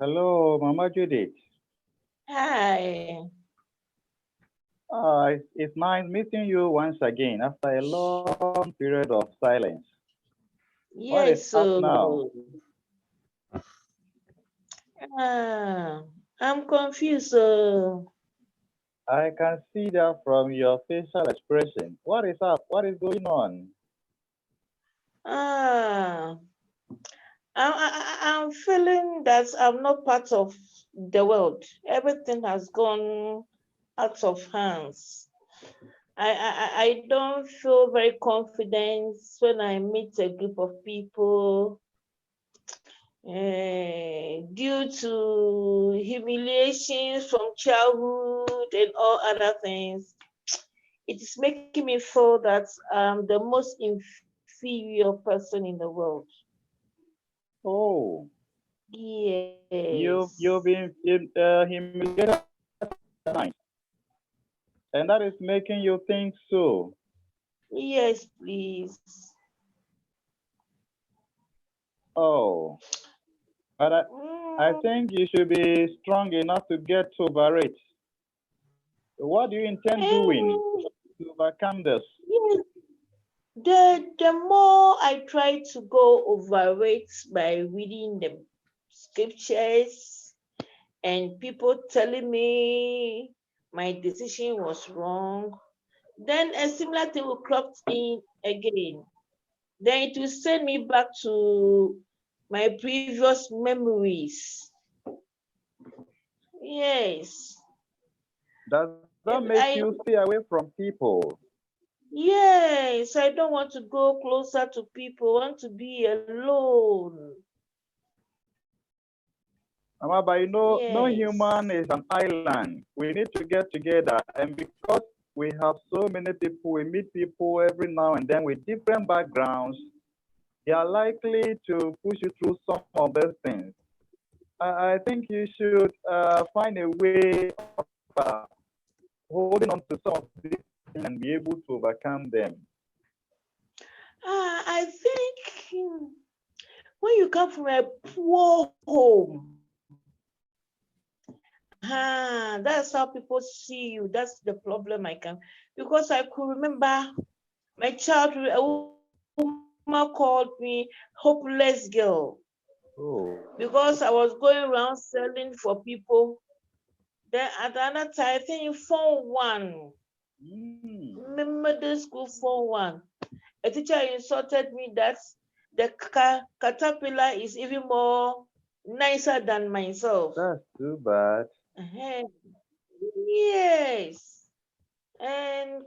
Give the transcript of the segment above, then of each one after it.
Hello, Mama Judith. Hi. It's nice meeting you once again after a long period of silence. What is Yes, up now? so ah, I'm confused. So I can see that from your facial expression. What is up? What is going on? ah, I'm feeling that I'm not part of the world. Everything has gone out of hands. I don't feel very confident when I meet a group of people due to humiliations from childhood and all other things. It is making me feel that I'm the most inferior person in the world. Oh, Yes. you've been humiliated tonight, and that is making you think so. Yes, please. Oh, but I Mm, think you should be strong enough to get over it. What do you intend doing and to overcome this? yes, the more I try to go over it by reading the scriptures and people telling me my decision was wrong, then a similar thing will crop in again. Then it will send me back to my previous memories. Yes. Does that make you I stay away from people? yes, I don't want to go closer to people. I want to be alone. Mama, but you know, no human Yes. is an island. We need to get together. And because we have so many people, we meet people every now and then with different backgrounds, they are likely to push you through some of these things. I think you should find a way of holding on to some of these things and be able to overcome them. I think when you come from a poor home, that's how people see you. That's the problem I can because I could remember my childhood, a woman called me hopeless girl Oh. because I was going around selling for people. Then at another time, I think in Form 1, Mm. middle school Form 1, a teacher insulted me that the caterpillar is even more nicer than myself. That's too bad. uh Yes. And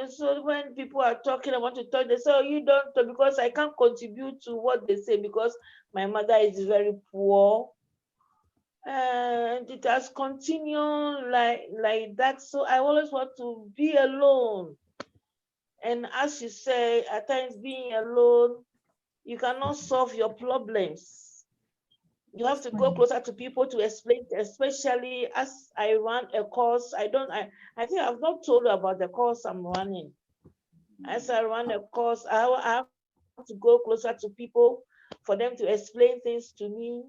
so when people are talking, I want to talk, they say, oh, you don't talk because I can't contribute to what they say because my mother is very poor. And it has continued like that. So I always want to be alone. And as you say, at times being alone, you cannot solve your problems. You have to go closer to people to explain, especially as I run a course. I think I've not told you about the course I'm running. As I run a course, I have to go closer to people for them to explain things to me.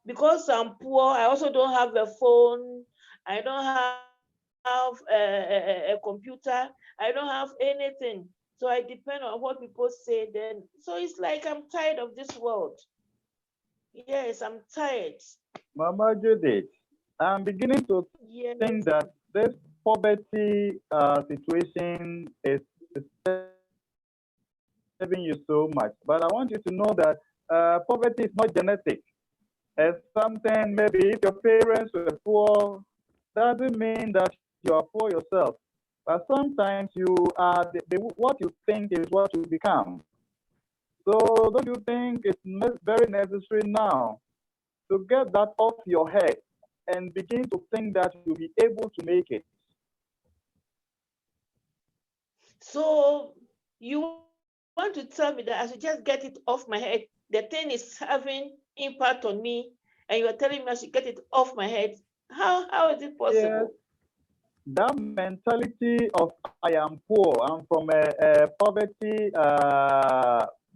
Because I'm poor, I also don't have a phone. I don't have a computer. I don't have anything. So I depend on what people say then. So it's like I'm tired of this world. Yes, I'm tired. Mama Judith, I'm beginning to think Yes. that this poverty situation is disturbing you so much. But I want you to know that poverty is not genetic. It's something, maybe if your parents were poor, doesn't mean that you are poor yourself. But sometimes what you think is what you become. So don't you think it's very necessary now to get that off your head and begin to think that you'll be able to make it? So you want to tell me that I should just get it off my head? The thing is having impact on me, and you are telling me I should get it off my head. How is it possible? Yes, that mentality of I am poor, I'm from a poverty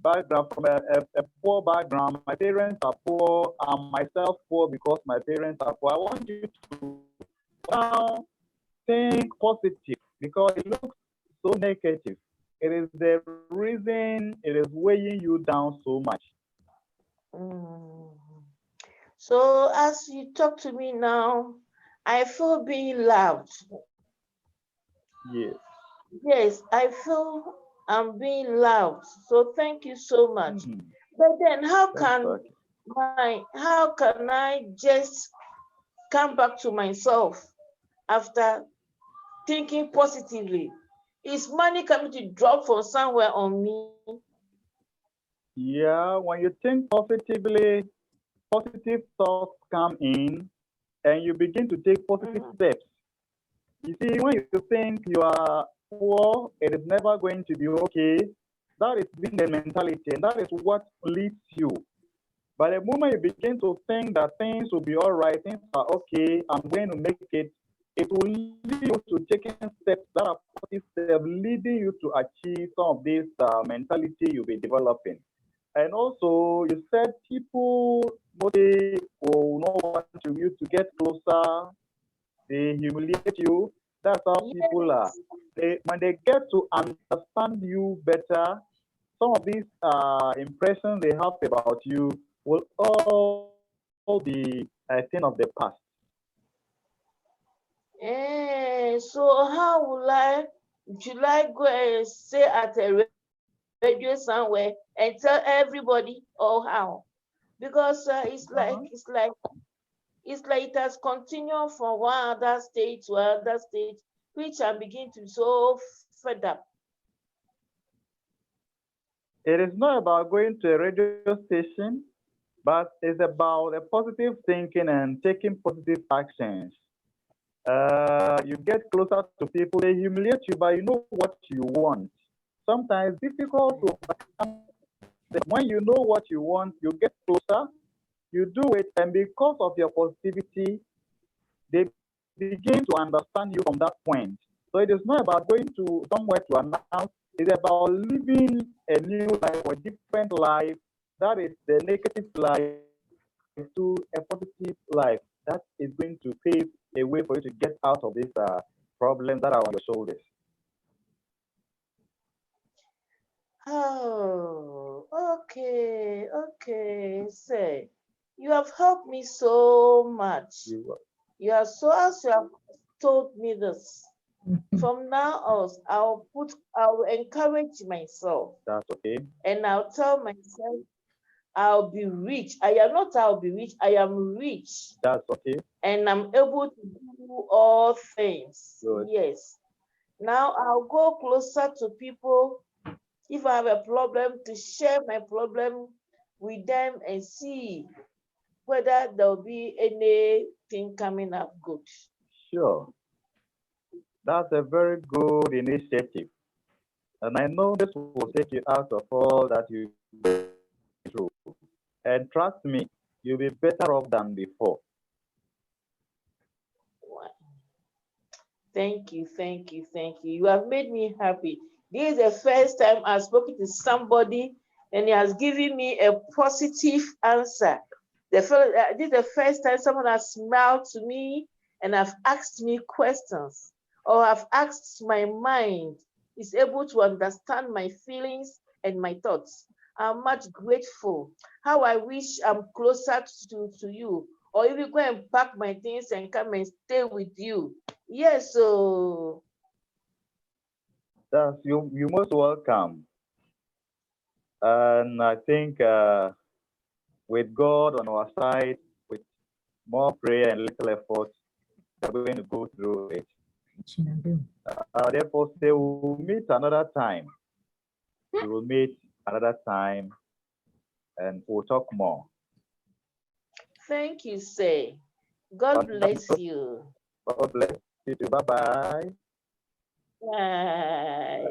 background, from a poor background. My parents are poor. I'm myself poor because my parents are poor. I want you to now think positive because it looks so negative. It is the reason it is weighing you down so much. Mm. So as you talk to me now, I feel being loved. Yes. Yes, I feel I'm being loved. So thank you so much. Mhm. But then That's okay. how can I just come back to myself after thinking positively? Is money coming to drop from somewhere on me? Yeah, when you think positively, positive thoughts come in and you begin to take positive Mhm. steps. You see, when you think you are poor, it is never going to be okay. That is being the mentality, and that is what leads you. But the moment you begin to think that things will be all right, things are okay, I'm going to make it will lead you to taking steps that are positive steps, leading you to achieve some of this mentality you'll be developing. And also, you said people mostly will not want you to get closer, they humiliate you. That's how people are. Yes. When they get to understand you better, some of these impressions they have about you will all be a thing of the past. So how should I go and stay at a radio somewhere and tell everybody or how? Because it's like it has continued from one other state to another state, which I'm beginning to be so fed up. It is not about going to a radio station, but it's about a positive thinking and taking positive actions. You get closer to people, they humiliate you, but you know what you want. Sometimes difficult to overcome. When you know what you want, you get closer, you do it, and because of your positivity, they begin to understand you from that point. So it is not about going to somewhere to announce, it's about living a new life or a different life that is the negative life to a positive life that is going to pave a way for you to get out of these problems that are on your shoulders. Oh, okay. Say, you have helped me so much. You, You are so as you have told me this. From now on, I will encourage myself that's okay. and I'll tell myself I'll be rich. I'll be rich, I am rich That's okay. and I'm able to do all things. Good. Yes. Now I'll go closer to people if I have a problem to share my problem with them and see whether there'll be anything coming up good. Sure. That's a very good initiative. And I know this will take you out of all that you've been through. And trust me, you'll be better off than before. Thank you. You have made me happy. This is the first time I've spoken to somebody and he has given me a positive answer. This is the first time someone has smiled to me and have asked me questions or have asked my mind, is able to understand my feelings and my thoughts. I'm much grateful. How I wish I'm closer to you, or even go and pack my things and come and stay with you. Yes, so That's you most welcome. And I think with God on our side, with more prayer and little effort, we're going to go through it. Therefore, say we'll meet another time. We will meet another time and we'll talk more. thank you, say. God bless you. God bless you too. Bye bye. Bye.